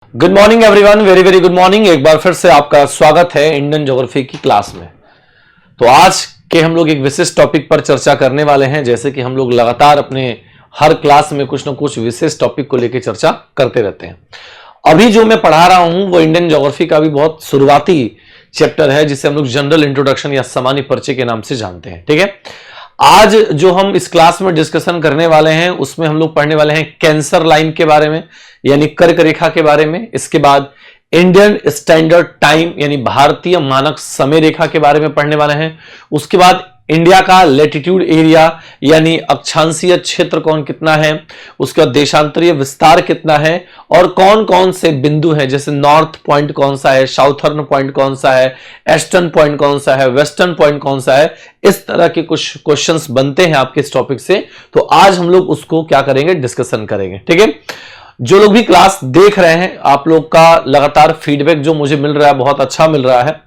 Good morning everyone, very very good morning. एक बार फिर से आपका स्वागत है इंडियन ज्योग्राफी की क्लास में। तो आज के हम लोग एक विशेष टॉपिक पर चर्चा करने वाले हैं। जैसे कि हम लोग लगातार अपने हर क्लास में कुछ ना कुछ विशेष टॉपिक को लेकर चर्चा करते रहते हैं। अभी जो मैं पढ़ा रहा हूं वो इंडियन ज्योग्राफी का भी बहुत शुरुआती चैप्टर है, जिसे हम लोग जनरल इंट्रोडक्शन या सामान्य परिचय के नाम से जानते हैं। ठीक है, आज जो हम इस क्लास में डिस्कशन करने वाले हैं उसमें हम लोग पढ़ने वाले हैं कैंसर लाइन के बारे में, यानी कर्क रेखा के बारे में। इसके बाद इंडियन स्टैंडर्ड टाइम यानी भारतीय मानक समय रेखा के बारे में पढ़ने वाले हैं। उसके बाद इंडिया का लैटिट्यूड एरिया यानी अक्षांशीय क्षेत्र कौन कितना है, उसका देशांतरीय विस्तार कितना है और कौन कौन से बिंदु हैं, जैसे नॉर्थ पॉइंट कौन सा है, साउथर्न पॉइंट कौन सा है, ईस्टर्न पॉइंट कौन सा है, वेस्टर्न पॉइंट कौन सा है। इस तरह के कुछ क्वेश्चंस बनते हैं आपके इस टॉपिक से। तो आज हम लोग उसको क्या करेंगे, डिस्कशन करेंगे। ठीक है, जो लोग भी क्लास देख रहे हैं, आप लोग का लगातार फीडबैक जो मुझे मिल रहा है बहुत अच्छा मिल रहा है।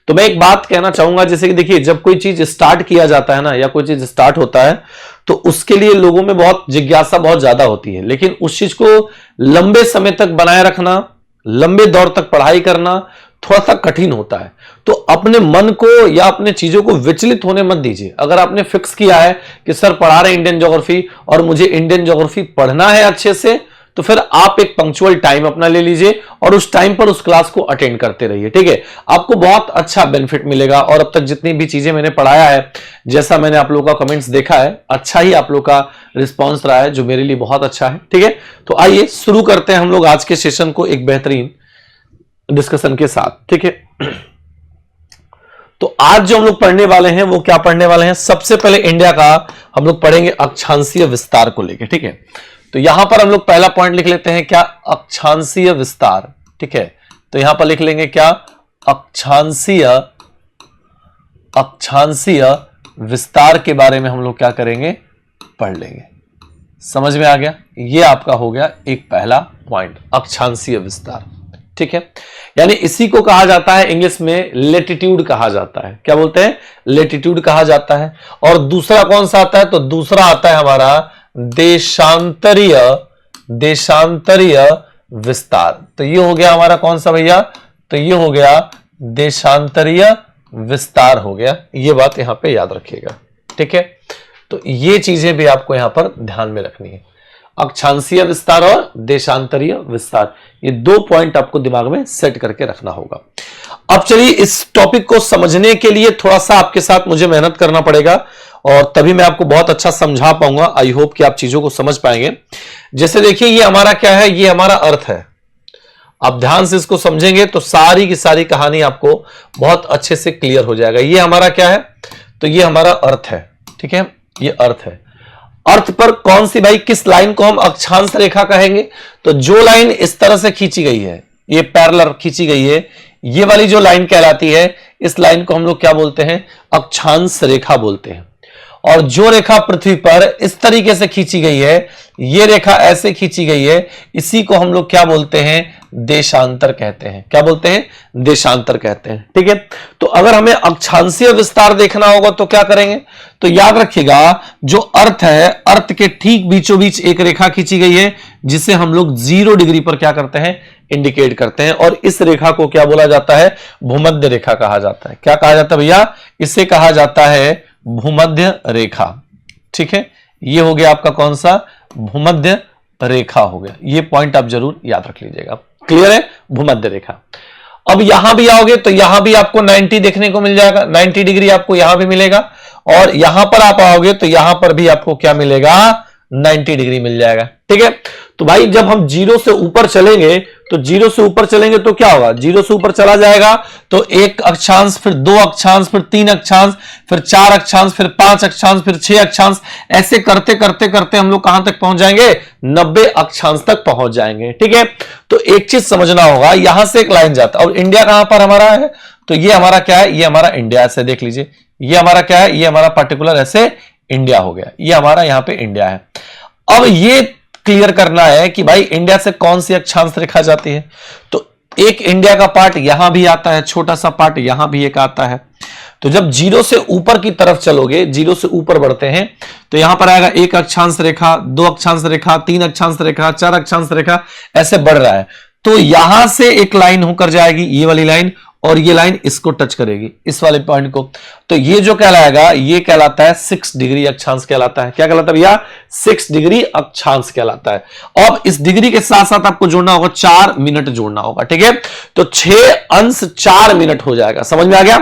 तो मैं एक बात कहना चाहूंगा, जैसे कि देखिए, जब कोई चीज स्टार्ट किया जाता है ना, या कोई चीज स्टार्ट होता है तो उसके लिए लोगों में बहुत जिज्ञासा बहुत ज्यादा होती है, लेकिन उस चीज को लंबे समय तक बनाए रखना, लंबे दौर तक पढ़ाई करना थोड़ा सा कठिन होता है। तो अपने मन को या अपने चीजों को विचलित होने मत दीजिए। अगर आपने फिक्स किया है कि सर पढ़ा रहे इंडियन ज्योग्राफी और मुझे इंडियन ज्योग्राफी पढ़ना है अच्छे से, तो फिर आप एक पंक्चुअल टाइम अपना ले लीजिए और उस टाइम पर उस क्लास को अटेंड करते रहिए। ठीक है, आपको बहुत अच्छा बेनिफिट मिलेगा। और अब तक जितनी भी चीजें मैंने पढ़ाया है, जैसा मैंने आप लोगों का कमेंट्स देखा है, अच्छा ही आप लोग का रिस्पॉन्स रहा है, जो मेरे लिए बहुत अच्छा है। ठीक है, तो आइए शुरू करते हैं हम लोग आज के सेशन को एक बेहतरीन डिस्कशन के साथ। ठीक है, तो आज जो हम लोग पढ़ने वाले हैं वो क्या पढ़ने वाले हैं, सबसे पहले इंडिया का हम लोग पढ़ेंगे अक्षांशीय विस्तार को लेकर। ठीक है, तो यहां पर हम लोग पहला पॉइंट लिख लेते हैं क्या, अक्षांशीय विस्तार। ठीक है, तो यहां पर लिख लेंगे क्या, अक्षांशीय विस्तार के बारे में हम लोग क्या करेंगे, पढ़ लेंगे। समझ में आ गया, ये आपका हो गया एक पहला पॉइंट, अक्षांशीय विस्तार। ठीक है, यानी इसी को कहा जाता है इंग्लिश में लेटिट्यूड कहा जाता है। क्या बोलते हैं, लेटिट्यूड कहा जाता है। और दूसरा कौन सा आता है, तो दूसरा आता है हमारा देशांतरीय विस्तार। तो ये हो गया हमारा कौन सा भैया, तो ये हो गया देशांतरीय विस्तार हो गया। ये बात यहां पे याद रखिएगा। ठीक है, तो ये चीजें भी आपको यहां पर ध्यान में रखनी है, अक्षांशीय विस्तार और देशांतरीय विस्तार। ये दो पॉइंट आपको दिमाग में सेट करके रखना होगा। अब चलिए, इस टॉपिक को समझने के लिए थोड़ा सा आपके साथ मुझे मेहनत करना पड़ेगा और तभी मैं आपको बहुत अच्छा समझा पाऊंगा। आई होप कि आप चीजों को समझ पाएंगे। जैसे देखिए, ये हमारा क्या है, ये हमारा अर्थ है। आप ध्यान से इसको समझेंगे तो सारी की सारी कहानी आपको बहुत अच्छे से क्लियर हो जाएगा। ये हमारा क्या है, तो ये हमारा अर्थ है। ठीक है, ये अर्थ है। अर्थ पर कौन सी भाई, किस लाइन को हम अक्षांश रेखा कहेंगे, तो जो लाइन इस तरह से खींची गई है, ये पैरेलल खींची गई है, ये वाली जो लाइन कहलाती है, इस लाइन को हम लोग क्या बोलते हैं, अक्षांश रेखा बोलते हैं। और जो रेखा पृथ्वी पर इस तरीके से खींची गई है, ये रेखा ऐसे खींची गई है, इसी को हम लोग क्या बोलते हैं, देशांतर कहते हैं। क्या बोलते हैं, देशांतर कहते हैं। ठीक है, तो अगर हमें अक्षांशीय विस्तार देखना होगा तो क्या करेंगे, तो याद रखिएगा, जो अर्थ है, अर्थ के ठीक बीचों बीच एक रेखा खींची गई है, जिसे हम लोग 0 डिग्री पर क्या करते हैं, इंडिकेट करते हैं। और इस रेखा को क्या बोला जाता है, भूमध्य रेखा कहा जाता है। क्या कहा जाता है भैया, इसे कहा जाता है भूमध्य रेखा। ठीक है, ये हो गया आपका कौन सा, भूमध्य रेखा हो गया। ये पॉइंट आप जरूर याद रख लीजिएगा। क्लियर है, भूमध्य रेखा। अब यहां भी आओगे तो यहां भी आपको 90 देखने को मिल जाएगा, 90 डिग्री आपको यहां भी मिलेगा। और यहां पर आप आओगे तो यहां पर भी आपको क्या मिलेगा, 90 डिग्री मिल जाएगा। ठीक है, तो भाई जब हम 0 से ऊपर चलेंगे, तो 0 से ऊपर चलेंगे तो क्या होगा, 0 से ऊपर चला जाएगा तो एक अक्षांश, फिर 2 अक्षांश, फिर 3 अक्षांश, फिर 4 अक्षांश, फिर 5 अक्षांश, फिर 6 अक्षांश, ऐसे करते करते करते हम लोग कहां तक पहुंच जाएंगे, 90 अक्षांश तक पहुंच जाएंगे। ठीक है, तो एक चीज समझना होगा, यहां से एक लाइन जाता है और इंडिया कहां पर हमारा है, तो ये हमारा क्या है, ये हमारा इंडिया। ऐसे देख लीजिए, ये हमारा क्या है, ये हमारा पर्टिकुलर ऐसे इंडिया हो गया, ये हमारा यहां पे इंडिया है। अब ये क्लियर करना है कि भाई इंडिया से कौन सी अक्षांश रेखा जाती है, तो एक इंडिया का पार्ट यहां भी आता है, छोटा सा पार्ट यहां भी एक आता है। तो जब 0 से ऊपर की तरफ चलोगे, 0 से ऊपर बढ़ते हैं, तो यहां पर आएगा 1 अक्षांश रेखा, 2 अक्षांश रेखा, 3 अक्षांश रेखा, 4 अक्षांश रेखा, ऐसे बढ़ रहा है। तो यहां से एक लाइन होकर जाएगी, ये वाली लाइन, और ये लाइन इसको टच करेगी, इस वाले पॉइंट को। तो ये जो कहलाएगा, ये कहलाता है 6 डिग्री अक्षांश कहलाता है। क्या कहलाता है भैया? 6 डिग्री अक्षांश कहलाता है। अब इस डिग्री के साथ साथ आपको जोड़ना होगा 4 मिनट जोड़ना होगा, ठीक है। तो 6 अंश 4 मिनट हो जाएगा, समझ में आ गया।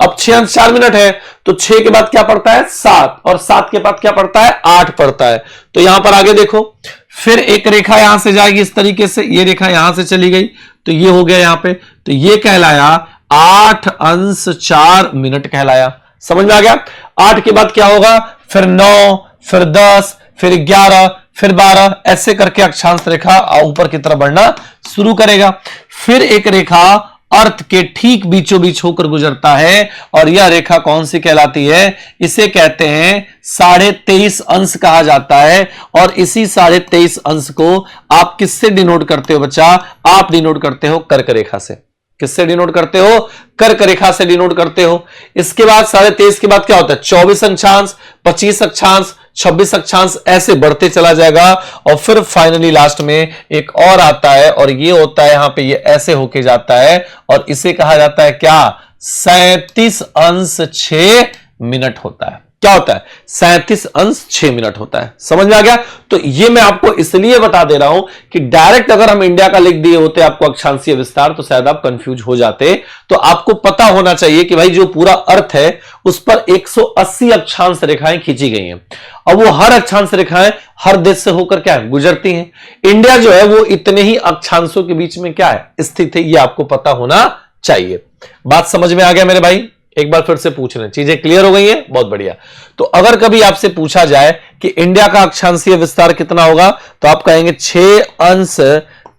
अब 6 अंश 4 मिनट है, तो 6 के बाद क्या पड़ता है? 7, और 7 के बाद क्या पड़ता है? 8 पड़ता है। तो यहां पर आगे देखो, फिर एक रेखा यहां से जाएगी इस तरीके से, ये रेखा यहां से चली गई, तो ये हो गया यहां पे, तो ये कहलाया 8 अंश 4 मिनट कहलाया। समझ में आ गया? 8 के बाद क्या होगा? फिर 9, फिर 10, फिर 11, फिर 12, ऐसे करके अक्षांश रेखा ऊपर की तरफ बढ़ना शुरू करेगा। फिर एक रेखा अर्थ के ठीक बीचों बीच होकर गुजरता है, और यह रेखा कौन सी कहलाती है? इसे कहते हैं 23.5 अंश कहा जाता है। और इसी 23.5 अंश को आप किससे डिनोट करते हो बच्चा? आप डिनोट करते हो कर्क रेखा से। किससे डिनोट करते हो? कर्क रेखा से डिनोट करते हो। इसके बाद 23.5 के बाद क्या होता है? 24 अक्षांश, 25 अक्षांश, 26 अक्षांश, ऐसे बढ़ते चला जाएगा। और फिर फाइनली लास्ट में एक और आता है, और ये होता है यहां पे, ये ऐसे होके जाता है, और इसे कहा जाता है क्या? 37 अंश 6 मिनट होता है। क्या होता है? 37 अंश 6 मिनट होता है। समझ में आ गया? तो ये मैं आपको इसलिए बता दे रहा हूं कि डायरेक्ट अगर हम इंडिया का लिख दिए होते आपको अक्षांशीय विस्तार, तो शायद आप कंफ्यूज हो जाते। तो आपको पता होना चाहिए कि भाई जो पूरा अर्थ है उस पर 180 अक्षांश रेखाएं खींची गई हैं। अब वो हर अक्षांश रेखाएं हर देश से होकर क्या है? गुजरती हैं। इंडिया जो है वो इतने ही अक्षांशों के बीच में क्या है? स्थित है। ये आपको पता होना चाहिए। बात समझ में आ गया मेरे भाई? एक बार फिर से पूछ रहे हैं, चीजें क्लियर हो गई हैं? बहुत बढ़िया। तो अगर कभी आपसे पूछा जाए कि इंडिया का अक्षांशीय विस्तार कितना होगा, तो आप कहेंगे 6 अंश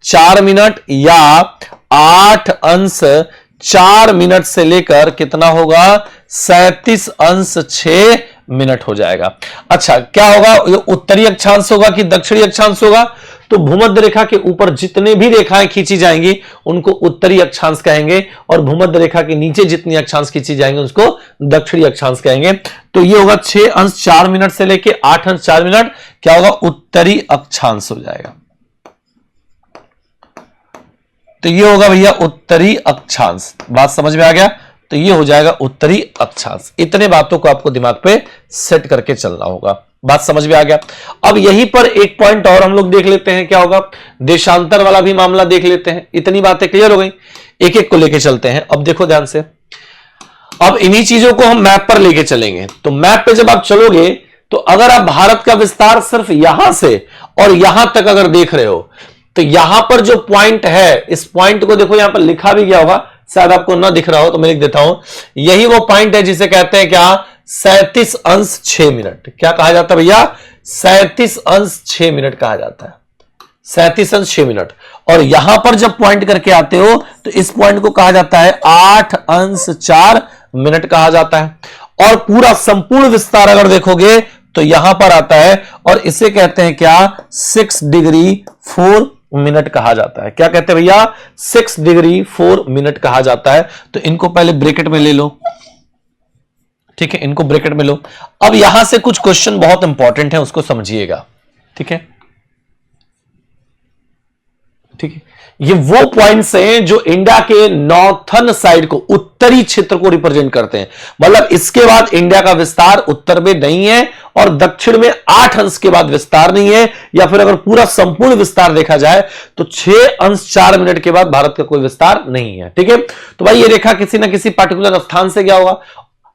4 मिनट या 8 अंश 4 मिनट से लेकर कितना होगा? 37 अंश 6 मिनट हो जाएगा। अच्छा, क्या होगा? ये उत्तरी अक्षांश होगा कि दक्षिणी अक्षांश होगा? तो भूमध्य रेखा के ऊपर जितने भी रेखाएं खींची जाएंगी उनको उत्तरी अक्षांश कहेंगे, और भूमध्य रेखा के नीचे जितनी अक्षांश खींची जाएंगे उसको दक्षिणी अक्षांश कहेंगे। तो ये होगा 6 अंश 4 मिनट से लेके 8 अंश 4 मिनट, क्या होगा? उत्तरी अक्षांश हो जाएगा। तो ये होगा भैया उत्तरी अक्षांश। बात समझ में आ गया? तो ये हो जाएगा उत्तरी अक्षांश। इतने बातों को आपको दिमाग पे सेट करके चलना होगा। बात समझ में आ गया? अब यहीं पर एक पॉइंट और हम लोग देख लेते हैं, क्या होगा? देशांतर वाला भी मामला देख लेते हैं। इतनी बातें क्लियर हो गई, एक एक को लेके चलते हैं। अब देखो ध्यान से, अब इन्हीं चीजों को हम मैप पर लेके चलेंगे। तो मैप पे जब आप चलोगे, तो अगर आप भारत का विस्तार सिर्फ यहां से और यहां तक अगर देख रहे हो, तो यहां पर जो पॉइंट है, इस पॉइंट को देखो, यहां पर लिखा भी गया होगा, शायद आपको ना दिख रहा हो तो मैं लिख देता हूं। यही वो पॉइंट है जिसे कहते हैं क्या? 37 अंश 6 मिनट। क्या कहा जाता है भैया? 37 अंश 6 मिनट कहा जाता है। 37 अंश 6 मिनट। और यहां पर जब पॉइंट करके आते हो तो इस पॉइंट को कहा जाता है 8 अंश 4 मिनट कहा जाता है। और पूरा संपूर्ण विस्तार अगर देखोगे तो यहां पर आता है, और इसे कहते हैं क्या? 6 डिग्री 4 मिनट कहा जाता है। क्या कहते हैं भैया? 6 डिग्री 4 मिनट कहा जाता है। तो इनको पहले ब्रैकेट में ले लो, ठीक है? इनको ब्रैकेट में लो। अब यहां से कुछ क्वेश्चन बहुत इंपॉर्टेंट है, उसको समझिएगा, ठीक है? ठीक है, ये वो पॉइंट्स हैं जो इंडिया के नॉर्थर्न साइड को, उत्तरी क्षेत्र को रिप्रेजेंट करते हैं। मतलब इसके बाद इंडिया का विस्तार उत्तर में नहीं है, और दक्षिण में 8 अंश के बाद विस्तार नहीं है, या फिर अगर पूरा संपूर्ण विस्तार देखा जाए तो 6 अंश 4 मिनट के बाद भारत का कोई विस्तार नहीं है। ठीक है, तो भाई ये रेखा किसी ना किसी पार्टिकुलर स्थान से गया होगा।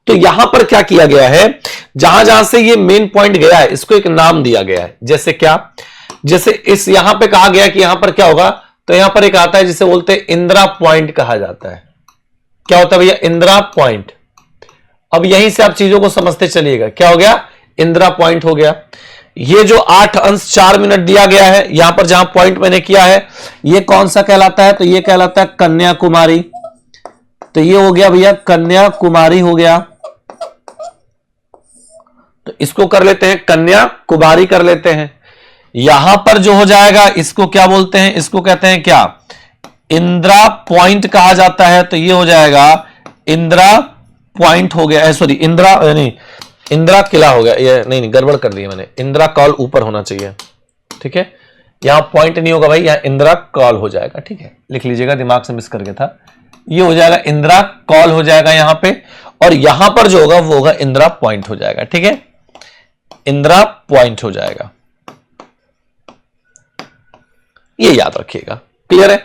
तो यहां पर क्या किया गया है, जहां जहां से ये मेन पॉइंट गया है इसको एक नाम दिया गया है। जैसे क्या, जैसे इस यहां पे कहा गया कि यहां पर क्या होगा, तो यहां पर एक आता है जिसे बोलते हैं इंदिरा पॉइंट कहा जाता है। क्या होता है भैया? इंदिरा पॉइंट। अब यहीं से आप चीजों को समझते चलिएगा। क्या हो गया? इंदिरा पॉइंट हो गया। ये जो 8 अंश 4 मिनट दिया गया है यहां पर, जहां पॉइंट मैंने किया है, ये कौन सा कहलाता है? तो ये कहलाता है कन्याकुमारी। तो ये हो गया भैया कन्याकुमारी हो गया। तो इसको कर लेते हैं कन्याकुमारी कर लेते हैं। यहां पर जो हो जाएगा इसको क्या बोलते हैं? इसको कहते हैं क्या? इंदिरा पॉइंट कहा जाता है। तो ये हो जाएगा इंदिरा पॉइंट हो गया, सॉरी इंदिरा नहीं, इंदिरा किला हो गया। ये नहीं गड़बड़ कर दी मैंने, इंदिरा कॉल ऊपर होना चाहिए। ठीक है, यहां पॉइंट नहीं होगा भाई, यहां इंदिरा कॉल हो जाएगा। ठीक है, लिख लीजिएगा, दिमाग से मिस करके था। ये हो जाएगा इंदिरा कॉल हो जाएगा यहां पे, और यहां पर जो होगा वो होगा इंदिरा पॉइंट हो जाएगा। ठीक है, इंदिरा पॉइंट हो जाएगा, ये याद रखिएगा। क्लियर है?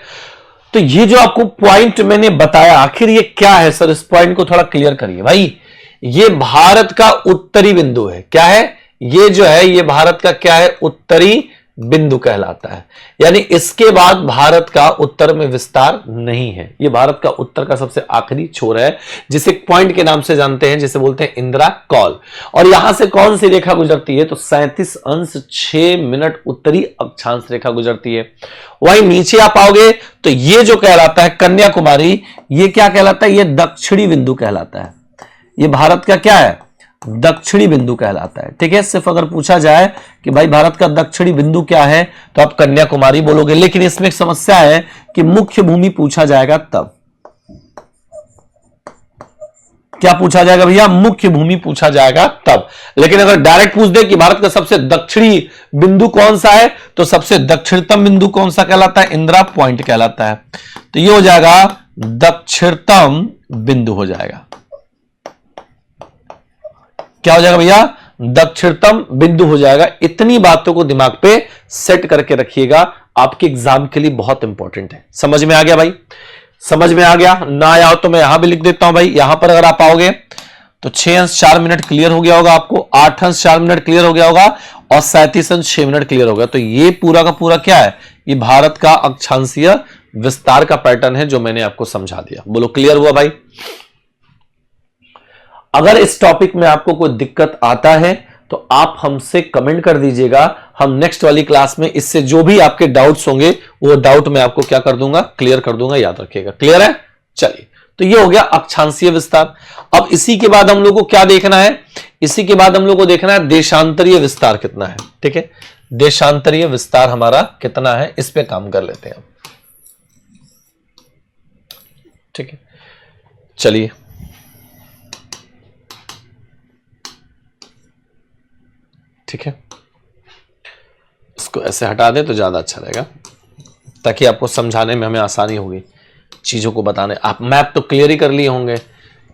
तो ये जो आपको पॉइंट मैंने बताया, आखिर ये क्या है सर, इस पॉइंट को थोड़ा क्लियर करिए भाई। ये भारत का उत्तरी बिंदु है। क्या है ये जो है, ये भारत का क्या है, उत्तरी बिंदु कहलाता है। यानी इसके बाद भारत का उत्तर में विस्तार नहीं है। ये भारत का उत्तर का सबसे आखिरी छोर है, जिसे पॉइंट के नाम से जानते हैं, जिसे बोलते हैं इंदिरा कॉल। और यहां से कौन सी रेखा गुजरती है, तो 37 अंश 6 मिनट उत्तरी अक्षांश रेखा गुजरती है। वहीं नीचे आप आओगे तो ये जो कहलाता है कन्याकुमारी, ये क्या कहलाता है, ये दक्षिणी बिंदु कहलाता है। ये भारत का क्या है, दक्षिणी बिंदु कहलाता है। ठीक है, सिर्फ अगर पूछा जाए कि भाई भारत का दक्षिणी बिंदु क्या है, तो आप कन्याकुमारी बोलोगे। लेकिन इसमें एक समस्या है कि मुख्य भूमि पूछा जाएगा तब। क्या पूछा जाएगा भैया, मुख्य भूमि पूछा जाएगा तब। लेकिन अगर डायरेक्ट पूछ दे कि भारत का सबसे दक्षिणी बिंदु कौन सा है, तो सबसे दक्षिणतम बिंदु कौन सा कहलाता है, इंदिरा पॉइंट कहलाता है। तो ये हो जाएगा दक्षिणतम बिंदु हो जाएगा। क्या हो जाएगा भैया, दक्षिणतम बिंदु हो जाएगा। इतनी बातों को दिमाग पे सेट करके रखिएगा, आपके एग्जाम के लिए बहुत इंपॉर्टेंट है। समझ में आ गया भाई, समझ में आ गया? ना आया हो तो मैं यहां भी लिख देता हूं भाई। यहां पर अगर आप आओगे तो 6 अंश 4 मिनट क्लियर हो गया होगा आपको, 8 अंश 4 मिनट क्लियर हो गया होगा, और 37 अंश 6 मिनट क्लियर हो गया। तो ये पूरा का पूरा क्या है, ये भारत का अक्षांशीय विस्तार का पैटर्न है, जो मैंने आपको समझा दिया। बोलो क्लियर हुआ भाई? अगर इस टॉपिक में आपको कोई दिक्कत आता है तो आप हमसे कमेंट कर दीजिएगा। हम नेक्स्ट वाली क्लास में इससे जो भी आपके डाउट्स होंगे वो डाउट मैं आपको क्या कर दूंगा, क्लियर कर दूंगा। याद रखिएगा। क्लियर है? चलिए, तो ये हो गया अक्षांशीय विस्तार। अब इसी के बाद हम लोग को क्या देखना है, इसी के बाद हम लोग को देखना है देशांतरीय विस्तार कितना है। ठीक है, देशांतरीय विस्तार हमारा कितना है, इस पे काम कर लेते हैं। ठीक है, चलिए ठीक है, इसको ऐसे हटा दें तो ज्यादा अच्छा रहेगा, ताकि आपको समझाने में हमें आसानी होगी, चीजों को बताने। आप मैप तो क्लियर ही कर लिए होंगे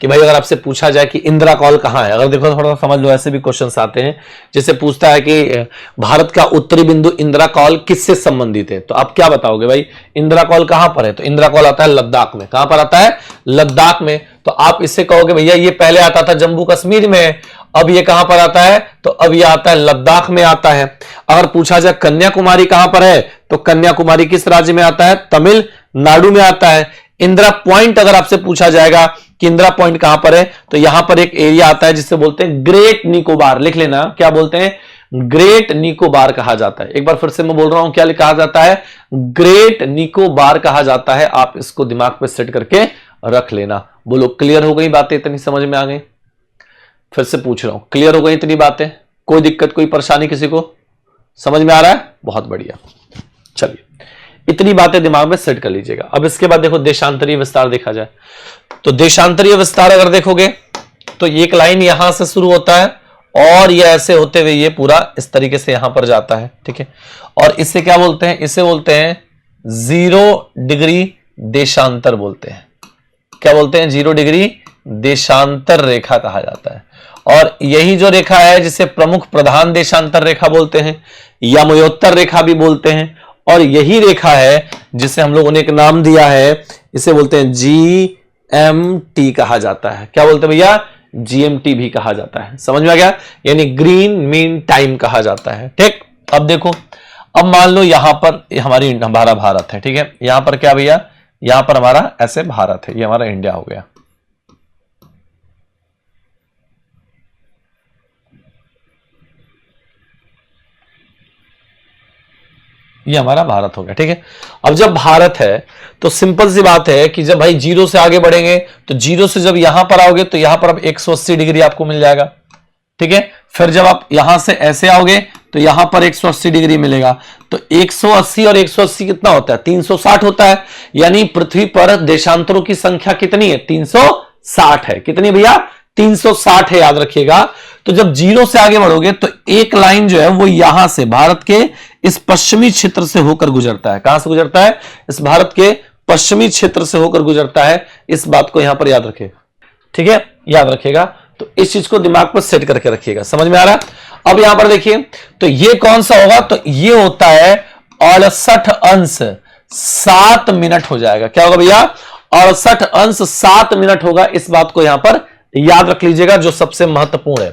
कि भाई अगर आपसे पूछा जाए कि इंदिरा कॉल कहां है, अगर देखो थोड़ा समझ लो, ऐसे भी क्वेश्चंस आते हैं जैसे पूछता है कि भारत का उत्तरी बिंदु इंदिरा कॉल किससे संबंधित है, तो आप क्या बताओगे भाई, इंदिरा कॉल कहां पर है, तो इंदिरा कॉल आता है लद्दाख में। कहां पर आता है, लद्दाख में। तो आप इससे कहोगे भैया ये पहले आता था जम्मू कश्मीर में, अब ये कहां पर आता है, तो अब ये आता है लद्दाख में आता है। अगर पूछा जाए कन्याकुमारी कहां पर है, तो कन्याकुमारी किस राज्य में आता है, तमिलनाडु में आता है। इंदिरा पॉइंट अगर आपसे पूछा जाएगा कि इंदिरा पॉइंट कहां पर है, तो यहां पर एक एरिया आता है जिसे बोलते हैं ग्रेट निकोबार। लिख लेना, क्या बोलते हैं, ग्रेट निकोबार कहा जाता है। एक बार फिर से मैं बोल रहा हूं, क्या कहा जाता है, ग्रेट निकोबार कहा जाता है। आप इसको दिमाग पे सेट करके रख लेना। बोलो क्लियर हो गई बातें, इतनी समझ में आ गई? फिर से पूछ रहा हूं, क्लियर हो गई इतनी बातें? कोई दिक्कत, कोई परेशानी किसी को? समझ में आ रहा है? बहुत बढ़िया। चलिए, इतनी बातें दिमाग में सेट कर लीजिएगा। अब इसके बाद देखो देशांतरीय विस्तार देखा जाए, तो देशांतरीय विस्तार अगर देखोगे तो एक लाइन यहां से शुरू होता है और ये ऐसे होते हुए ये पूरा इस तरीके से यहां पर जाता है। ठीक है, और इसे क्या बोलते हैं, इसे बोलते हैं 0 डिग्री देशांतर बोलते हैं। क्या बोलते हैं, 0 डिग्री देशांतर रेखा कहा जाता है। और यही जो रेखा है जिसे प्रमुख प्रधान देशांतर रेखा बोलते हैं, या मयोत्तर रेखा भी बोलते हैं। और यही रेखा है जिसे हम लोगों ने एक नाम दिया है, इसे बोलते हैं GMT कहा जाता है। क्या बोलते हैं भैया, GMT भी कहा जाता है। समझ में आ गया? यानी ग्रीन मीन टाइम कहा जाता है। ठीक, अब देखो, अब मान लो यहां पर हमारा भारत है। ठीक है, यहां पर क्या भैया, यहां पर हमारा ऐसे भारत है, ये हमारा इंडिया हो गया। ये हमारा भारत हो गया। ठीक है, अब जब भारत है तो सिंपल सी बात है कि जब भाई 0 से आगे बढ़ेंगे तो 0 से जब यहां पर आओगे तो यहां पर अब 180 डिग्री आपको मिल जाएगा। ठीक है, फिर जब आप यहां से ऐसे आओगे तो यहां पर 180 डिग्री मिलेगा। तो 180 और 180 कितना होता है, 360 होता है। यानी पृथ्वी पर देशांतरों की संख्या कितनी है, 360 है। कितनी भैया, 360 है, याद रखिएगा। तो जब 0 से आगे बढ़ोगे तो एक लाइन जो है वो यहां से भारत के इस पश्चिमी क्षेत्र से होकर गुजरता है। कहां से गुजरता है? इस भारत के पश्चिमी क्षेत्र से होकर गुजरता है। इस बात को यहां पर याद रखिएगा, ठीक है, याद रखिएगा। तो इस चीज को दिमाग पर सेट करके रखिएगा। समझ में आ रहा है? अब यहां पर देखिए, तो ये कौन सा होगा? तो ये होता है 68 अंश 7 मिनट हो जाएगा। क्या होगा भैया? 68 अंश 7 मिनट होगा। इस बात को यहां पर याद रख लीजिएगा, जो सबसे महत्वपूर्ण है।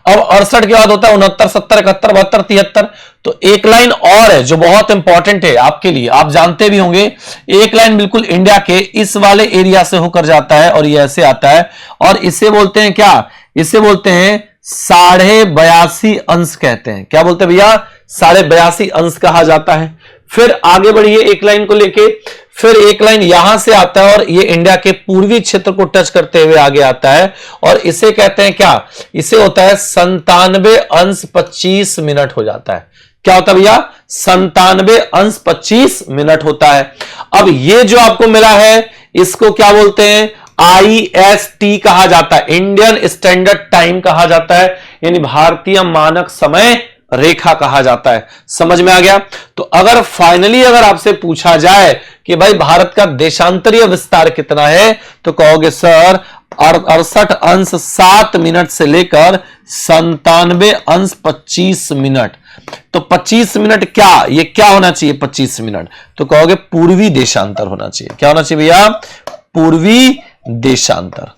अब 68 के बाद होता है 69, 70, 71, 72, 73। तो एक लाइन और है जो बहुत इंपॉर्टेंट है आपके लिए, आप जानते भी होंगे। एक लाइन बिल्कुल इंडिया के इस वाले एरिया से होकर जाता है और ये ऐसे आता है, और इसे बोलते हैं क्या? इसे बोलते हैं 82.5 अंश कहते हैं। क्या बोलते हैं भैया? 82.5 अंश कहा जाता है। फिर आगे बढ़िए एक लाइन को लेके, फिर एक लाइन यहां से आता है और ये इंडिया के पूर्वी क्षेत्र को टच करते हुए आगे आता है, और इसे कहते हैं क्या? इसे होता है 97 अंश 25 मिनट हो जाता है। क्या होता है भैया? 97 अंश 25 मिनट होता है। अब ये जो आपको मिला है इसको क्या बोलते हैं? IST कहा जाता है, इंडियन स्टैंडर्ड टाइम कहा जाता है, यानी भारतीय मानक समय रेखा कहा जाता है। समझ में आ गया? तो अगर फाइनली अगर आपसे पूछा जाए कि भाई भारत का देशांतरीय विस्तार कितना है, तो कहोगे सर 68 अंश 7 मिनट से लेकर 97 अंश 25 मिनट। तो 25 मिनट क्या, ये क्या होना चाहिए? 25 मिनट तो कहोगे पूर्वी देशांतर होना चाहिए। क्या होना चाहिए भैया? पूर्वी देशांतर।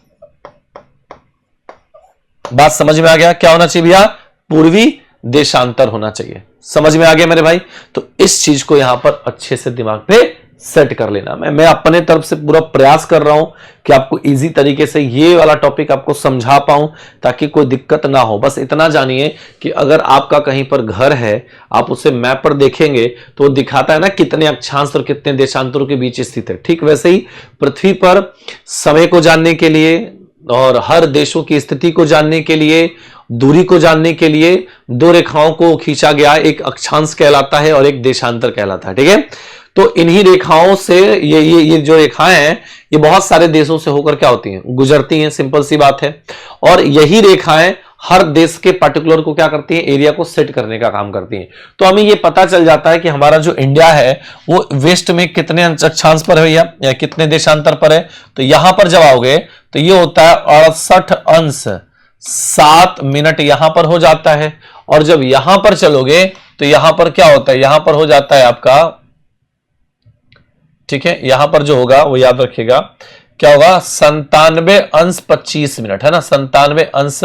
बात समझ में आ गया? क्या होना चाहिए भैया? पूर्वी देशांतर होना चाहिए। समझ में आ गया मेरे भाई? तो इस चीज को यहां पर अच्छे से दिमाग पे सेट कर लेना। मैं अपने तरफ से पूरा प्रयास कर रहा हूं कि आपको इजी तरीके से ये वाला टॉपिक आपको समझा पाऊं, ताकि कोई दिक्कत ना हो। बस इतना जानिए कि अगर आपका कहीं पर घर है, आप उसे मैप पर देखेंगे तो वो दिखाता है ना कितने अक्षांश और कितने देशांतरों के बीच स्थित है। ठीक वैसे ही पृथ्वी पर समय को जानने के लिए और हर देशों की स्थिति को जानने के लिए, दूरी को जानने के लिए दो रेखाओं को खींचा गया, एक अक्षांश कहलाता है और एक देशांतर कहलाता है। ठीक है, तो इन्हीं रेखाओं से ये जो रेखाएं हैं ये बहुत सारे देशों से होकर क्या होती हैं? गुजरती हैं। सिंपल सी बात है। और यही रेखाएं हर देश के पर्टिकुलर को क्या करती हैं? एरिया को सेट करने का काम करती हैं। तो हमें ये पता चल जाता है कि हमारा जो इंडिया है वो वेस्ट में कितने अक्षांश पर है भैया, या कितने देशांतर पर है। तो यहां पर जब आओगे तो ये होता है 68 अंश 7 मिनट यहां पर हो जाता है। और जब यहां पर चलोगे तो यहां पर क्या होता है? यहां पर हो जाता है आपका, ठीक है, यहां पर जो होगा वो याद रखिएगा क्या होगा? 97 अंश 25 मिनट, है ना? 97 अंश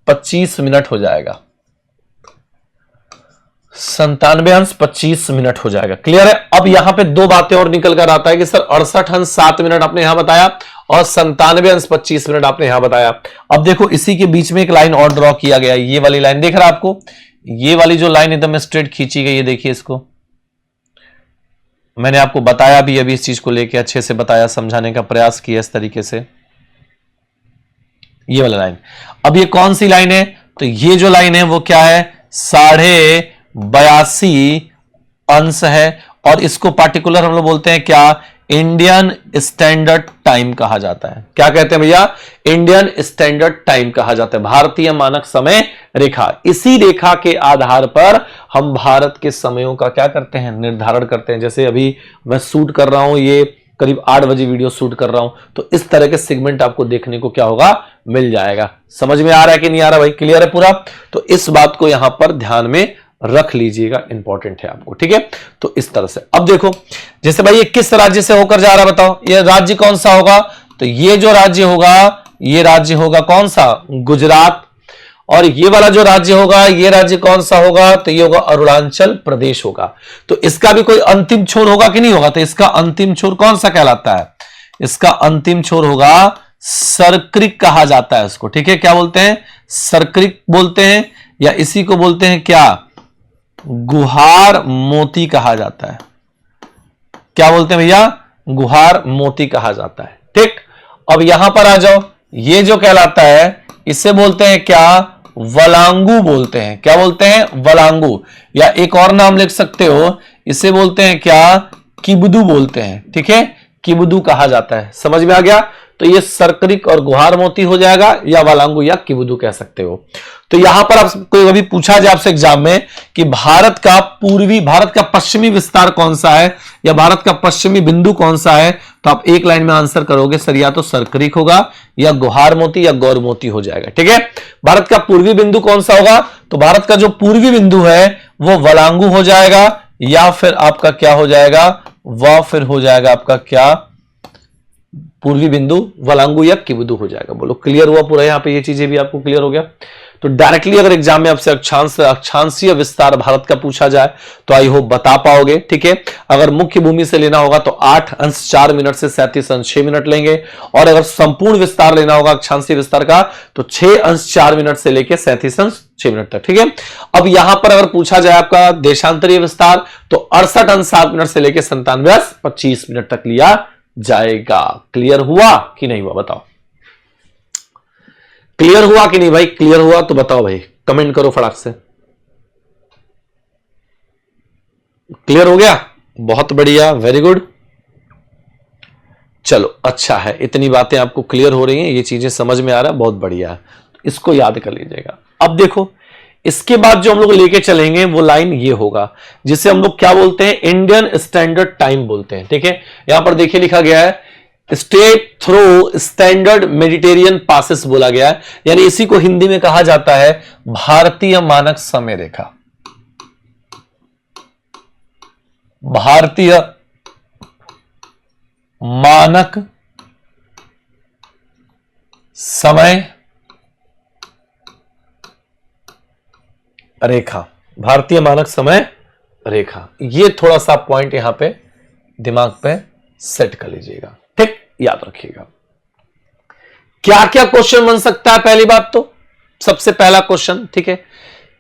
25 मिनट हो जाएगा। 97 अंश 25 मिनट हो जाएगा। क्लियर है? अब यहां पे दो बातें और निकल कर आता है कि सर 68 अंश 7 मिनट आपने यहां बताया और 97 अंश 25 मिनट आपने यहां बताया। अब देखो इसी के बीच में एक लाइन और ड्रॉ किया गया, ये वाली लाइन देख रहा है आपको? ये वाली जो लाइन एकदम स्ट्रेट खींची गई है, देखिए इसको मैंने आपको बताया भी, अभी इस चीज को लेके अच्छे से बताया, समझाने का प्रयास किया इस तरीके से। ये वाला लाइन, अब ये कौन सी लाइन है? तो ये जो लाइन है वो क्या है? 82.5 अंश है, और इसको पार्टिकुलर हम लोग बोलते हैं क्या? इंडियन स्टैंडर्ड टाइम कहा जाता है। क्या कहते हैं भैया? इंडियन स्टैंडर्ड टाइम कहा जाता है, भारतीय मानक समय रेखा। इसी रेखा के आधार पर हम भारत के समयों का क्या करते हैं? निर्धारण करते हैं। जैसे अभी मैं शूट कर रहा हूं, ये करीब 8 बजे वीडियो शूट कर रहा हूं, तो इस तरह के सेगमेंट आपको देखने को क्या होगा? मिल जाएगा। समझ में आ रहा है कि नहीं आ रहा भाई? क्लियर है पूरा? तो इस बात को यहां पर ध्यान में रख लीजिएगा, इंपॉर्टेंट है आपको। ठीक है, तो इस तरह से अब देखो, जैसे भाई ये किस राज्य से होकर जा रहा है बताओ? ये राज्य कौन सा होगा? तो ये जो राज्य होगा, ये राज्य होगा कौन सा? गुजरात। और ये वाला जो राज्य होगा, ये राज्य कौन सा होगा? तो ये होगा अरुणाचल प्रदेश होगा। तो इसका भी कोई अंतिम छोर होगा कि नहीं होगा? तो इसका अंतिम छोर कौन सा कहलाता है? इसका अंतिम छोर होगा सर्क्रिक कहा जाता है उसको। ठीक है, क्या बोलते हैं? सर्क्रिक बोलते हैं, या इसी को बोलते हैं क्या? गुहार मोती कहा जाता है। क्या बोलते हैं भैया? गुहार मोती कहा जाता है। ठीक, अब यहां पर आ जाओ, ये जो कहलाता है इसे बोलते हैं क्या? वलांगू बोलते हैं। क्या बोलते हैं? वलांगू, या एक और नाम लिख सकते हो, इसे बोलते हैं क्या? किबदू बोलते हैं। ठीक है, किबदू कहा जाता है। समझ में आ गया? तो ये सर्करिक और गुहार मोती हो जाएगा, या वालांगू या किबुदु कह सकते हो। तो यहां पर आपको कभी पूछा जाए आपसे एग्जाम में कि भारत का पश्चिमी विस्तार कौन सा है, या भारत का पश्चिमी बिंदु कौन सा है, तो आप एक लाइन में आंसर करोगे सर या तो सर्करिक होगा, या गुहार मोती, या गौर मोती हो जाएगा। ठीक है, भारत का पूर्वी बिंदु कौन सा होगा, तो भारत का जो पूर्वी बिंदु है वो वालांगू हो जाएगा, या फिर आपका क्या हो जाएगा, वह फिर हो जाएगा आपका क्या, पूर्वी बिंदु वालांगू या किबुदु हो जाएगा। बोलो क्लियर हुआ पूरा, यहां पे ये चीजें भी आपको क्लियर हो गया। तो डायरेक्टली अगर एग्जाम में आपसे अक्षांशीय विस्तार भारत का पूछा जाए तो आई होप बता पाओगे। ठीक है, अगर मुख्य भूमि से लेना होगा तो 8 अंश 4 मिनट से 37 अंश 6 मिनट लेंगे, और अगर संपूर्ण विस्तार लेना होगा अक्षांशीय विस्तार का तो 6 अंश 4 मिनट से लेकर 37 अंश 6 मिनट तक। ठीक है, अब यहां पर अगर पूछा जाए आपका देशांतरीय विस्तार तो 68 अंश 7 मिनट से लेकर 97 अंश 25 मिनट तक लिया जाएगा। क्लियर हुआ कि नहीं हुआ बताओ, क्लियर हुआ कि नहीं भाई, क्लियर हुआ तो बताओ भाई, कमेंट करो फटाक से। क्लियर हो गया, बहुत बढ़िया, वेरी गुड। चलो अच्छा है, इतनी बातें आपको क्लियर हो रही हैं, ये चीजें समझ में आ रहा है, बहुत बढ़िया है, इसको याद कर लीजिएगा। अब देखो इसके बाद जो हम लोग लेके चलेंगे वो लाइन ये होगा जिसे हम लोग क्या बोलते हैं, इंडियन स्टैंडर्ड टाइम बोलते हैं। ठीक है, यहां पर देखिए लिखा गया है state through standard Mediterranean passes बोला गया है, यानी इसी को हिंदी में कहा जाता है भारतीय मानक समय रेखा। भारतीय मानक समय रेखा, भारतीय मानक समय रेखा, ये थोड़ा सा पॉइंट यहां पे दिमाग पे सेट कर लीजिएगा। ठीक, याद रखिएगा क्या क्या क्वेश्चन बन सकता है। पहली बात तो सबसे पहला क्वेश्चन, ठीक है,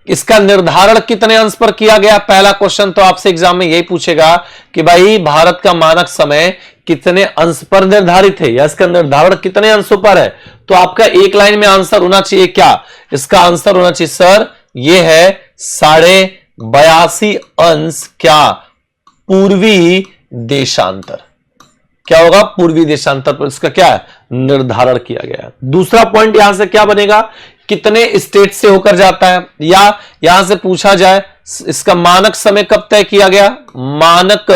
इसका निर्धारण कितने अंश पर किया गया। पहला क्वेश्चन तो आपसे एग्जाम में यही पूछेगा कि भाई भारत का मानक समय कितने अंश पर निर्धारित है, या इसका निर्धारण कितने अंशों पर है। तो आपका एक लाइन में आंसर होना चाहिए क्या, इसका आंसर होना चाहिए सर ये है 82.5 अंश क्या, पूर्वी देशांतर। क्या होगा, पूर्वी देशांतर पर इसका क्या है निर्धारण किया गया है। दूसरा पॉइंट यहां से क्या बनेगा, कितने स्टेट से होकर जाता है, या यहां से पूछा जाए इसका मानक समय कब तय किया गया। मानक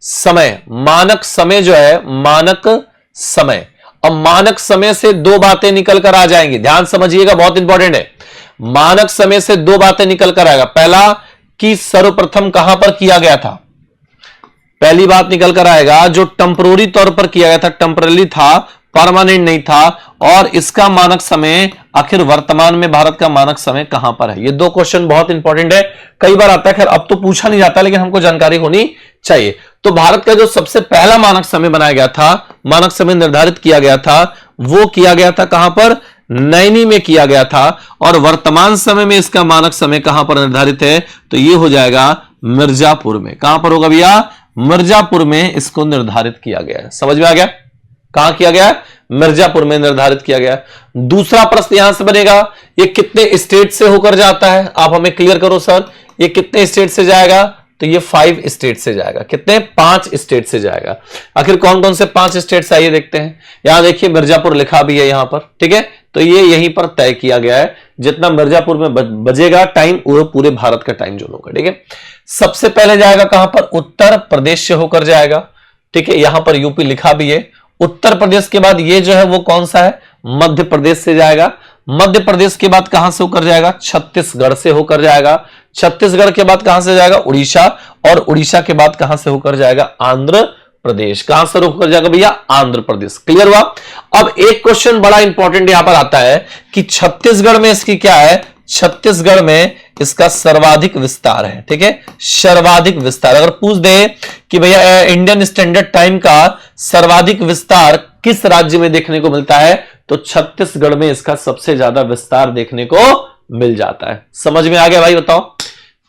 समय जो है मानक समय, अब मानक समय से दो बातें निकल कर आ जाएंगी, ध्यान समझिएगा, बहुत इंपॉर्टेंट है। मानक समय से दो बातें निकल कर आएगा, पहला कि सर्वप्रथम कहां पर किया गया था, पहली बात निकल कर आएगा जो टेम्पररी तौर पर किया गया था, टेम्पररी था, परमानेंट नहीं था, और इसका मानक समय आखिर वर्तमान में भारत का मानक समय कहां पर है। ये दो क्वेश्चन बहुत इंपॉर्टेंट है, कई बार आता है, खैर अब तो पूछा नहीं जाता लेकिन हमको जानकारी होनी चाहिए। तो भारत का जो सबसे पहला मानक समय बनाया गया था, मानक समय निर्धारित किया गया था, वो किया गया था कहां पर, नैनी में किया गया था, और वर्तमान समय में इसका मानक समय कहां पर निर्धारित है, तो ये हो जाएगा मिर्जापुर में। कहां पर होगा भैया, मिर्जापुर में इसको निर्धारित किया गया है। समझ में आ गया, कहां किया गया, मिर्जापुर में निर्धारित किया गया। दूसरा प्रश्न यहां से बनेगा, ये कितने स्टेट से होकर जाता है, आप हमें क्लियर करो सर, ये कितने स्टेट से जाएगा, तो ये 5 स्टेट से जाएगा। कितने, 5 स्टेट से जाएगा। आखिर कौन कौन से 5 स्टेट से, आइए देखते हैं। यहां देखिए मिर्जापुर लिखा भी है यहां पर, ठीक है, तो ये यहीं पर तय किया गया है, जितना मिर्जापुर में बजेगा टाइम वो पूरे भारत का टाइम जोन होगा। ठीक है, सबसे पहले जाएगा कहां पर, उत्तर प्रदेश से होकर जाएगा। ठीक है, यहां पर यूपी लिखा भी है। उत्तर प्रदेश के बाद ये जो है वो कौन सा है, मध्य प्रदेश से जाएगा। मध्य प्रदेश के बाद कहां से होकर जाएगा, छत्तीसगढ़ से होकर जाएगा। छत्तीसगढ़ के बाद कहां से जाएगा, उड़ीसा, और उड़ीसा के बाद कहां से होकर जाएगा, आंध्र प्रदेश। कहां से होकर जाएगा भैया, आंध्र प्रदेश। क्लियर हुआ। अब एक क्वेश्चन बड़ा इंपॉर्टेंट यहां पर आता है कि छत्तीसगढ़ में इसकी क्या है, छत्तीसगढ़ में इसका सर्वाधिक विस्तार है। ठीक है, सर्वाधिक विस्तार अगर पूछ दे कि भैया इंडियन स्टैंडर्ड टाइम का सर्वाधिक विस्तार किस राज्य में देखने को मिलता है, तो छत्तीसगढ़ में इसका सबसे ज्यादा विस्तार देखने को मिल जाता है। समझ में आ गया भाई, बताओ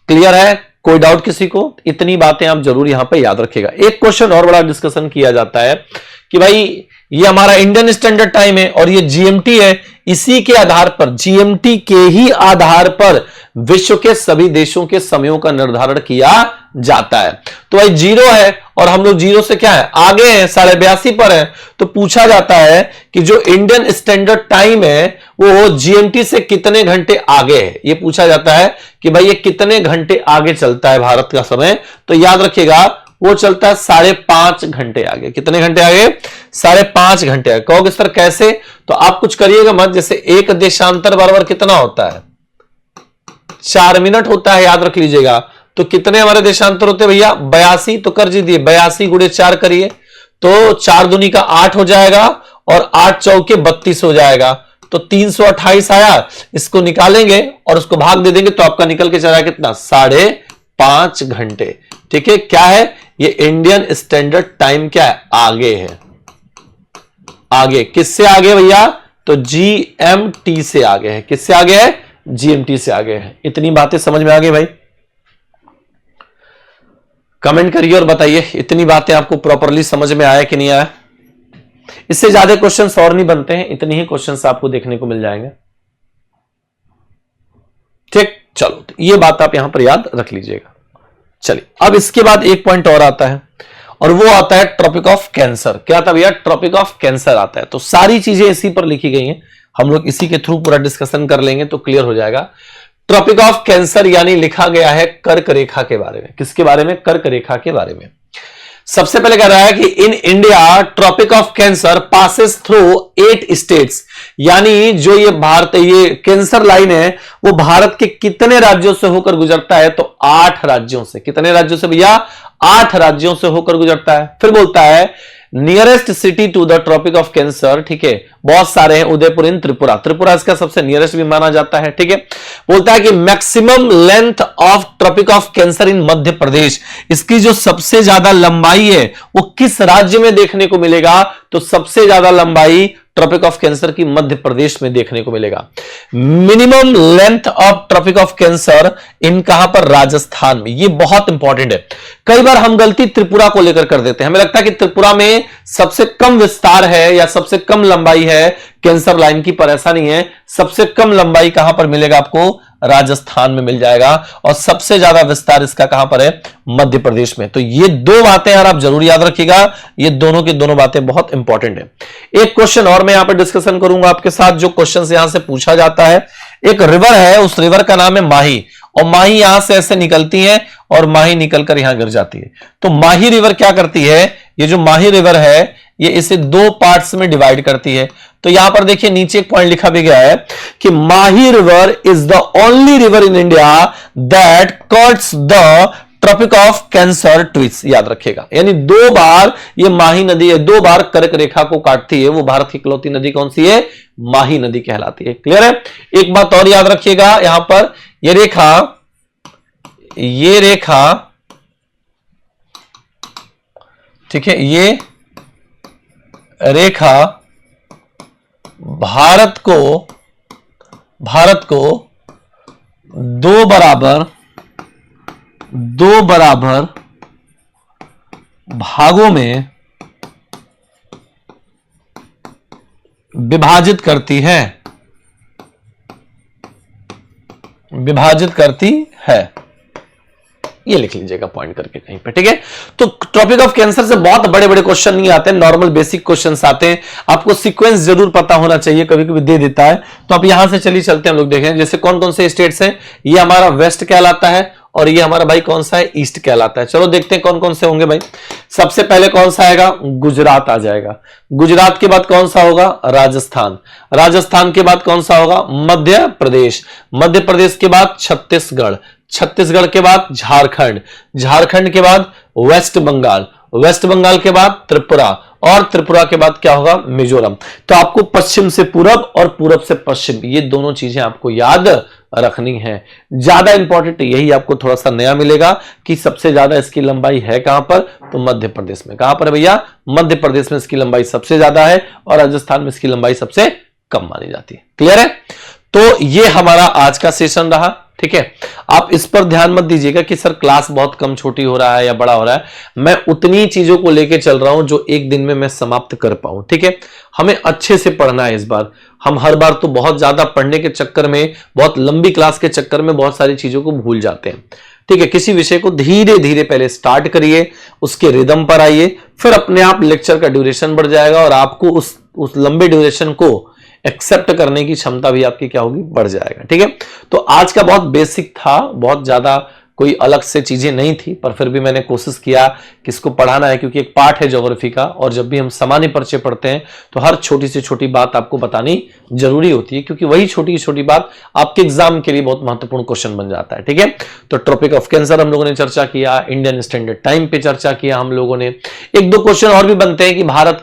क्लियर है, कोई डाउट किसी को। इतनी बातें आप जरूर यहां पर याद रखिएगा। एक क्वेश्चन और बड़ा डिस्कशन किया जाता है कि भाई ये हमारा इंडियन स्टैंडर्ड टाइम है और ये जीएमटी है, इसी के आधार पर, जीएमटी के ही आधार पर विश्व के सभी देशों के समयों का निर्धारण किया जाता है। तो भाई 0 है और हम लोग 0 से क्या है आगे हैं, 82.5 पर है। तो पूछा जाता है कि जो इंडियन स्टैंडर्ड टाइम है वो जीएमटी से कितने घंटे आगे है। ये पूछा जाता है कि भाई ये कितने घंटे आगे चलता है भारत का समय। तो याद रखिएगा वो चलता है 5.5 घंटे आगे। कितने घंटे आगे? 5.5 घंटे आगे। कहोगे सर कैसे? तो आप कुछ करिएगा मत। जैसे एक देशांतर बराबर कितना होता है? 4 मिनट होता है, याद रख लीजिएगा। तो कितने हमारे देशांतर होते हैं भैया? 82। तो कर दीजिए 82 गुणे 4 करिए तो 4 दूनी का 8 हो जाएगा और 8 चौके 32 हो जाएगा। तो 328 आया। इसको निकालेंगे और उसको भाग दे देंगे तो आपका निकल के चला कितना? 5.5 घंटे। ठीक है, क्या है ये? इंडियन स्टैंडर्ड टाइम क्या है? आगे है। आगे किससे आगे भैया? तो जीएमटी से आगे है। किससे आगे है? जीएमटी से आगे है। इतनी बातें समझ में आ गई भाई? कमेंट करिए और बताइए इतनी बातें आपको प्रॉपरली समझ में आया कि नहीं आया। इससे ज्यादा क्वेश्चंस और नहीं बनते हैं, इतनी ही क्वेश्चंस आपको देखने को मिल जाएंगे। ठीक, चलो ये बात आप यहां पर याद रख लीजिएगा। चलिए अब इसके बाद एक पॉइंट और आता है और वो आता है ट्रॉपिक ऑफ कैंसर। क्या आता है भैया? ट्रॉपिक ऑफ कैंसर आता है। तो सारी चीजें इसी पर लिखी गई हैं, हम लोग इसी के थ्रू पूरा डिस्कशन कर लेंगे तो क्लियर हो जाएगा। ट्रॉपिक ऑफ कैंसर यानी लिखा गया है कर्क रेखा के बारे में। किसके बारे में? कर्क रेखा के बारे में। सबसे पहले कह रहा है कि in India Tropic of Cancer passes through 8 states, यानी जो ये भारत ये कैंसर लाइन है वो भारत के कितने राज्यों से होकर गुजरता है? तो 8 राज्यों से। कितने राज्यों से भैया? 8 राज्यों से होकर गुजरता है। फिर बोलता है nearest city to the tropic of Cancer, ठीक है, बहुत सारे हैं, उदयपुर इन त्रिपुरा। त्रिपुरा इसका सबसे नियरेस्ट भी माना जाता है। ठीक है, बोलता है कि maximum length of tropic of cancer in Madhya Pradesh, इसकी जो सबसे ज्यादा लंबाई है वो किस राज्य में देखने को मिलेगा? तो सबसे ज्यादा लंबाई ट्रॉपिक ऑफ कैंसर की मध्य प्रदेश में देखने को मिलेगा। Minimum length of tropic of cancer in कहां पर? राजस्थान में। ये बहुत इंपॉर्टेंट है। कई बार हम गलती त्रिपुरा को लेकर कर देते हैं, हमें लगता है कि त्रिपुरा में सबसे कम विस्तार है या सबसे कम लंबाई है कैंसर लाइन की, पर ऐसा नहीं है। सबसे कम लंबाई कहां पर मिलेगा आपको? राजस्थान में मिल जाएगा। और सबसे ज्यादा विस्तार इसका कहां पर है? मध्य प्रदेश में। तो ये दो बातें यार आप जरूर याद रखिएगा, ये दोनों की दोनों बातें बहुत इंपॉर्टेंट है। एक क्वेश्चन और मैं यहां पर डिस्कशन करूंगा आपके साथ, जो क्वेश्चन यहां से पूछा जाता है। एक रिवर है, उस रिवर का नाम है माही, और माही यहां से ऐसे निकलती है और माही निकलकर यहां गिर जाती है। तो माही रिवर क्या करती है? ये जो माही रिवर है ये इसे 2 पार्ट्स में डिवाइड करती है। तो यहां पर देखिए नीचे एक पॉइंट लिखा भी गया है कि Mahi river is the only river in India that cuts the tropic of cancer twice. याद रखिएगा, यानी 2 बार ये माही नदी है, 2 बार कर्क रेखा को काटती है। वो भारत की इकलौती नदी कौन सी है? माही नदी कहलाती है। क्लियर है? एक बात और याद रखिएगा, यहां पर ये रेखा ठीक है, ये रेखा भारत को 2 बराबर भागों में विभाजित करती है। ये लिख लीजिएगा पॉइंट करके कहीं पे। ठीक है, तो टॉपिक ऑफ कैंसर से बहुत बड़े बड़े क्वेश्चन नहीं आते, नॉर्मल बेसिक क्वेश्चंस आते हैं। आपको सीक्वेंस जरूर पता होना चाहिए, कभी कभी दे देता है। तो आप यहां से चलिए चलते हैं, हम लोग देखें जैसे कौन कौन से स्टेट्स हैं। ये हमारा वेस्ट कहलाता है और ये हमारा भाई कौन सा है? ईस्ट कहलाता है। चलो देखते हैं कौन कौन से होंगे भाई। सबसे पहले कौन सा आएगा? गुजरात आ जाएगा। गुजरात के बाद कौन सा होगा? राजस्थान। राजस्थान के बाद कौन सा होगा? मध्य प्रदेश। मध्य प्रदेश के बाद छत्तीसगढ़। छत्तीसगढ़ के बाद झारखंड। झारखंड के बाद वेस्ट बंगाल। वेस्ट बंगाल के बाद त्रिपुरा, और त्रिपुरा के बाद क्या होगा? मिजोरम। तो आपको पश्चिम से पूरब और पूरब से पश्चिम, ये दोनों चीजें आपको याद रखनी है। ज्यादा इंपॉर्टेंट यही आपको थोड़ा सा नया मिलेगा कि सबसे ज्यादा इसकी लंबाई है कहां पर? तो मध्य प्रदेश में। कहां पर है भैया? मध्य प्रदेश में इसकी लंबाई सबसे ज्यादा है और राजस्थान में इसकी लंबाई सबसे कम मानी जाती है। क्लियर है? तो ये हमारा आज का सेशन रहा। ठीक है। आप इस पर ध्यान मत दीजिएगा कि सर क्लास बहुत कम छोटी हो रहा है या बड़ा हो रहा है, मैं उतनी चीजों को लेके चल रहा हूं जो एक दिन में मैं समाप्त कर पाऊं, ठीक है। हमें अच्छे से पढ़ना है इस बार। हम हर बार तो बहुत ज्यादा पढ़ने के चक्कर में, बहुत लंबी क्लास के चक्कर में बहुत सारी चीजों को भूल जाते हैं, ठीक है। किसी विषय को धीरे धीरे पहले स्टार्ट करिए, उसके रिदम पर आइए, फिर अपने आप लेक्चर का ड्यूरेशन बढ़ जाएगा और आपको उस लंबे ड्यूरेशन को एक्सेप्ट करने की क्षमता भी आपकी क्या होगी, बढ़ जाएगा, ठीक है। तो आज का बहुत बेसिक था, बहुत ज्यादा कोई अलग से चीजें नहीं थी, पर फिर भी मैंने कोशिश किया कि इसको पढ़ाना है, क्योंकि एक पार्ट है ज्योग्राफी का, और जब भी हम सामान्य परिचय पढ़ते हैं तो हर छोटी से छोटी बात आपको बतानी जरूरी होती है, क्योंकि वही छोटी छोटी बात आपके एग्जाम के लिए बहुत महत्वपूर्ण क्वेश्चन बन जाता है, ठीक है। तो ट्रॉपिक ऑफ कैंसर हम लोगों ने चर्चा किया, इंडियन स्टैंडर्ड टाइम पे चर्चा किया हम लोगों ने। एक दो क्वेश्चन और भी बनते हैं कि भारत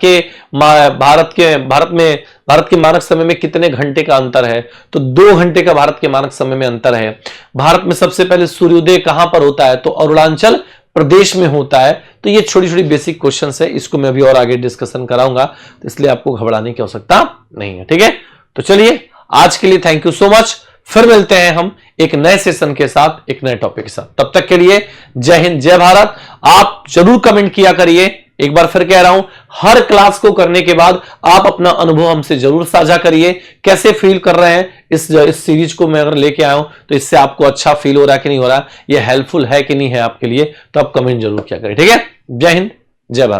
के मानक समय में कितने घंटे का अंतर है, तो 2 घंटे का भारत के मानक समय में अंतर है। भारत में सबसे पहले सूर्योदय कहां पर होता है, तो अरुणाचल प्रदेश में होता है। तो ये छोटी छोटी बेसिक क्वेश्चंस है, इसको मैं अभी और आगे डिस्कशन कराऊंगा, तो इसलिए आपको घबराने की आवश्यकता नहीं है, ठीक है। तो चलिए आज के लिए थैंक यू सो मच, फिर मिलते हैं हम एक नए सेशन के साथ, एक नए टॉपिक के साथ। तब तक के लिए जय हिंद, जय भारत। आप जरूर कमेंट किया करिए, एक बार फिर कह रहा हूं, हर क्लास को करने के बाद आप अपना अनुभव हमसे जरूर साझा करिए, कैसे फील कर रहे हैं इस सीरीज को मैं अगर लेके आया हूं तो इससे आपको अच्छा फील हो रहा है कि नहीं हो रहा है, ये हेल्पफुल है कि नहीं है आपके लिए, तो आप कमेंट जरूर किया करें, ठीक है। जय हिंद, जय भारत।